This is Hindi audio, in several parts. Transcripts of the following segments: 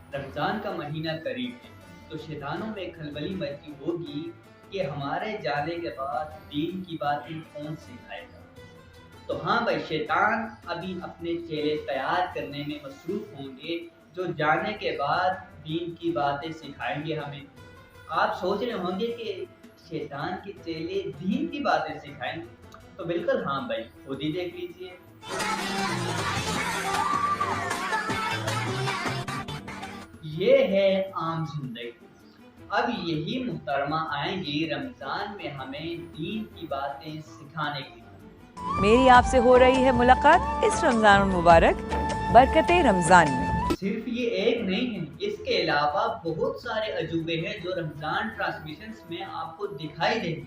रमज़ान का महीना करीब है, तो शैतानों में खलबली मची होगी कि हमारे जाने के बाद दीन की बातें कौन सिखाएगा। तो हाँ भाई, शैतान अभी अपने चेले तैयार करने में मसरूफ़ होंगे, जो जाने के बाद दीन की बातें सिखाएंगे हमें। आप सोच रहे होंगे कि शैतान के चेले दीन की बातें सिखाएंगे, तो बिल्कुल हाँ भाई, खुद ही देख लीजिए। ये है आम जिंदगी। अब यही मुहतरमा आएंगी रमजान में हमें दीन की बातें सिखाने के लिए। मेरी आपसे हो रही है मुलाकात इस रमजान मुबारक बरकते रमजान में। सिर्फ ये एक नहीं है, इसके अलावा बहुत सारे अजूबे हैं जो रमजान ट्रांसमिशंस में आपको दिखाई देंगे।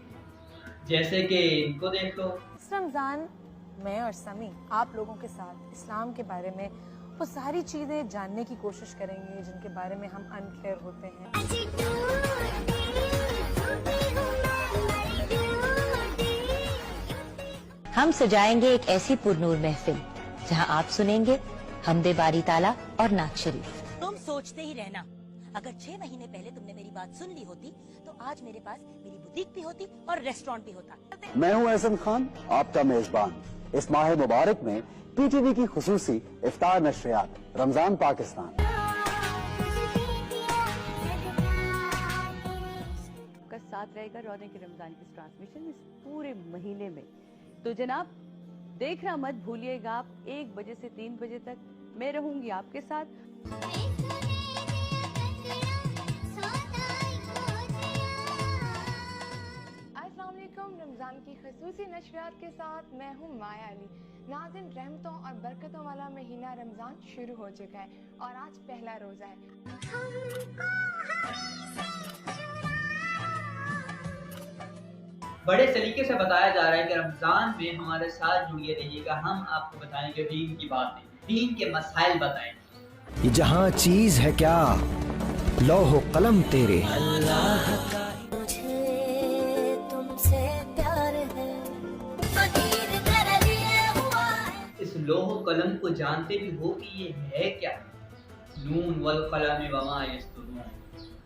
जैसे कि इनको देख लो। इस रमज़ान मैं और समी आप लोगों के साथ इस्लाम के बारे में वो सारी चीज़ें जानने की कोशिश करेंगे जिनके बारे में हम अनक्लियर होते हैं। हम सजाएंगे एक ऐसी पुरनूर महफिल जहां आप सुनेंगे हमदे बारी ताला और नात शरीफ। तुम सोचते ही रहना, अगर 6 महीने पहले तुमने मेरी बात सुन ली होती तो आज मेरे पास मेरी बुटीक भी होती और रेस्टोरेंट भी होता। मैं हूं एहसन खान, आपका मेजबान। इस माह मुबारक में पीटीवी की खुसूसी इफ्तार नशरियात रमजान पाकिस्तान का साथ रहेगा रौनक रमजान की ट्रांसमिशन इस पूरे महीने में। तो जनाब देखना मत भूलिएगा, आप 1 बजे से 3 बजे तक मैं रहूंगी आपके साथ। अस्सलाम वालेकुम। रमज़ान की खसूसी नशरियात के साथ मैं हूँ माया अली। नाज़िन, रहमतों और बरकतों वाला महीना रमज़ान शुरू हो चुका है और आज पहला रोज़ा है। बड़े सलीके से बताया जा रहा है कि रमजान में हमारे साथ जुड़िए रहिएगा। हम आपको बताएंगे दीन की बातें, दीन के मसाइल बताएंगे। ये जहाँ चीज है क्या, लौह कलम तेरे। अल्लाह का मुझे तुमसे प्यार है, इस लोह कलम को जानते भी हो कि ये है क्या? नून वल कलम वमा यस्तुरून।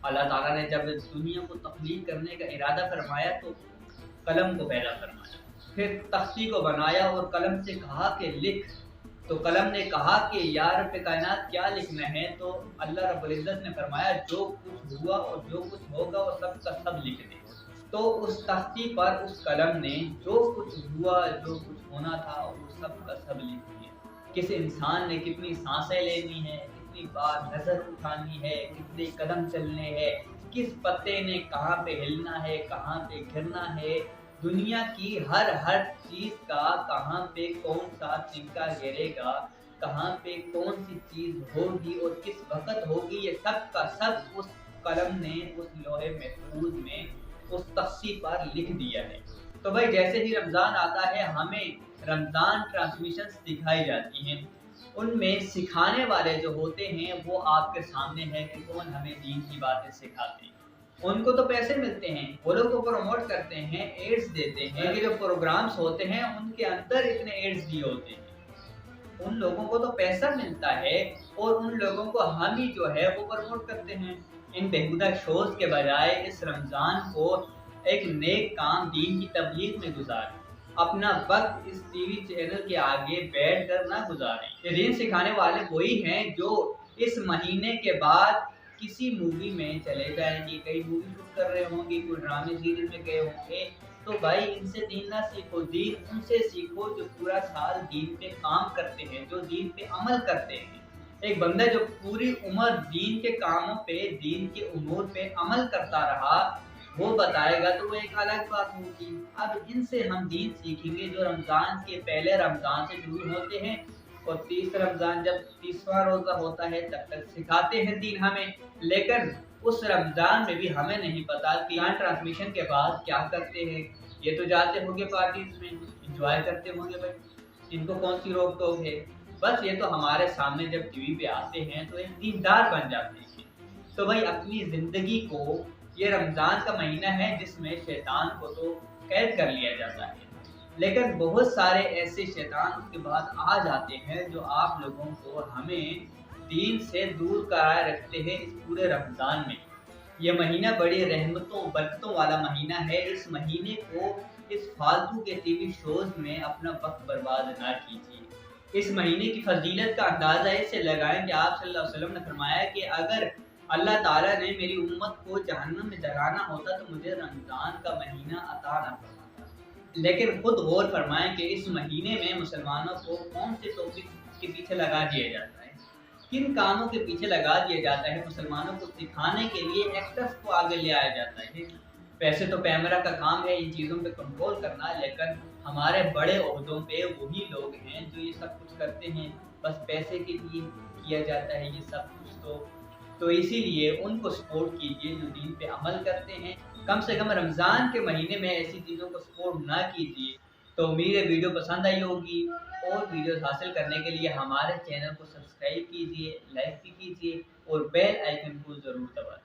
अल्लाह ताला ने जब दुनिया को तख्लीक करने का इरादा फरमाया तो कलम को पैदा फरमाया, फिर तख्ती को बनाया और कलम से कहा कि लिख। तो कलम ने कहा कि या रब कायनात क्या लिखना है? तो अल्लाह रब्बुल इज्जत ने फरमाया जो कुछ हुआ और जो कुछ होगा वो सब का सब लिख दे। तो उस तख्ती पर उस कलम ने जो कुछ हुआ, जो कुछ होना था, वो सब का सब लिख दिया। किस इंसान ने कितनी सांसें लेनी है, कितनी बार नजर उठानी है, कितने कदम चलने हैं, किस पत्ते ने कहाँ पे हिलना है, कहाँ पे गिरना है, दुनिया की हर चीज का कहाँ पे कौन सा तिनका गिरेगा, कहाँ पे कौन सी चीज होगी और किस वक्त होगी, ये सब का सब उस कलम ने उस लोहे महफूज में उस तख्ती पर लिख दिया है। तो भाई जैसे ही रमजान आता है हमें रमजान ट्रांसमिशन दिखाई जाती हैं। उनमें सिखाने वाले जो होते हैं वो आपके सामने है कि कौन हमें दीन की बातें सिखाते हैं। उनको तो पैसे मिलते हैं, वो लोग को प्रमोट करते हैं, एड्स देते हैं कि जो प्रोग्राम्स होते हैं उनके अंदर इतने एड्स दिए होते हैं। उन लोगों को तो पैसा मिलता है और उन लोगों को हम ही जो है वो प्रमोट करते हैं। इन बेहुदा शोज के बजाय इस रमजान को एक नेक काम दीन की तबलीग में गुजारें। अपना वक्त इस टीवी चैनल के आगे बैठ कर ना गुजारें। ये दीन सिखाने वाले वही हैं जो इस महीने के बाद किसी मूवी में चले जाएंगे, कई मूवी शूट कर रहे होंगे, कोई ड्रामे सीरियल में गए होंगे। तो भाई इनसे दीन ना सीखो, दीन उनसे सीखो जो पूरा साल दीन पे काम करते हैं, जो दीन पे अमल करते हैं। एक बंदा जो पूरी उम्र दीन के कामों पे, दीन के उमूर पे अमल करता रहा, वो बताएगा तो वो एक अलग बात होगी। अब इनसे हम दीन सीखेंगे जो रमजान के पहले रमजान से शुरू होते हैं और 30 रमजान जब 30वां रोजा होता है तब तक सिखाते हैं दीन हमें। लेकिन उस रमजान में भी हमें नहीं पता कि यहाँ ट्रांसमिशन के बाद क्या करते हैं। ये तो जाते होंगे पार्टीज में, इंजॉय करते होंगे भाई, इनको कौन सी रोक टोक है। बस ये तो हमारे सामने जब टीवी पे आते हैं तो एक दीनदार बन जाते हैं। तो भाई अपनी जिंदगी को, ये रमजान का महीना है जिसमें शैतान को तो कैद कर लिया जाता है, लेकिन बहुत सारे ऐसे शैतान उसके बाद आ जाते हैं जो आप लोगों को, हमें दीन से दूर करार रखते हैं इस पूरे रमज़ान में। ये महीना बड़ी रहमतों बरकतों वाला महीना है। इस महीने को इस फालतू के टीवी शोज में अपना वक्त बर्बाद ना कीजिए। इस महीने की फजीलत का अंदाज़ा इससे लगाएं कि आप सल्लल्लाहु अलैहि वसल्लम ने फरमाया कि अगर अल्लाह ताला ने मेरी उम्मत को जहन्नम में जलाना होता तो मुझे रमज़ान का महीना अता ना फरमाता। लेकिन खुद गौर फरमाएं कि इस महीने में मुसलमानों को कौन से टॉपिक के पीछे लगा दिया जाता है, किन कामों के पीछे लगा दिया जाता है। मुसलमानों को सिखाने के लिए एक्टर्स को आगे ले आया जाता है। वैसे तो कैमरा का काम है इन चीज़ों पे कंट्रोल करना, लेकिन हमारे बड़े ओहदों पे वही लोग हैं जो ये सब कुछ करते हैं। बस पैसे के लिए किया जाता है ये सब कुछ। तो इसीलिए उनको सपोर्ट कीजिए जो दीन पे अमल करते हैं। कम से कम रमज़ान के महीने में ऐसी चीज़ों को सपोर्ट ना कीजिए। तो उम्मीद है वीडियो पसंद आई होगी। और वीडियोस हासिल करने के लिए हमारे चैनल को सब्सक्राइब कीजिए, लाइक भी कीजिए और बेल आइकन को ज़रूर दबाएं।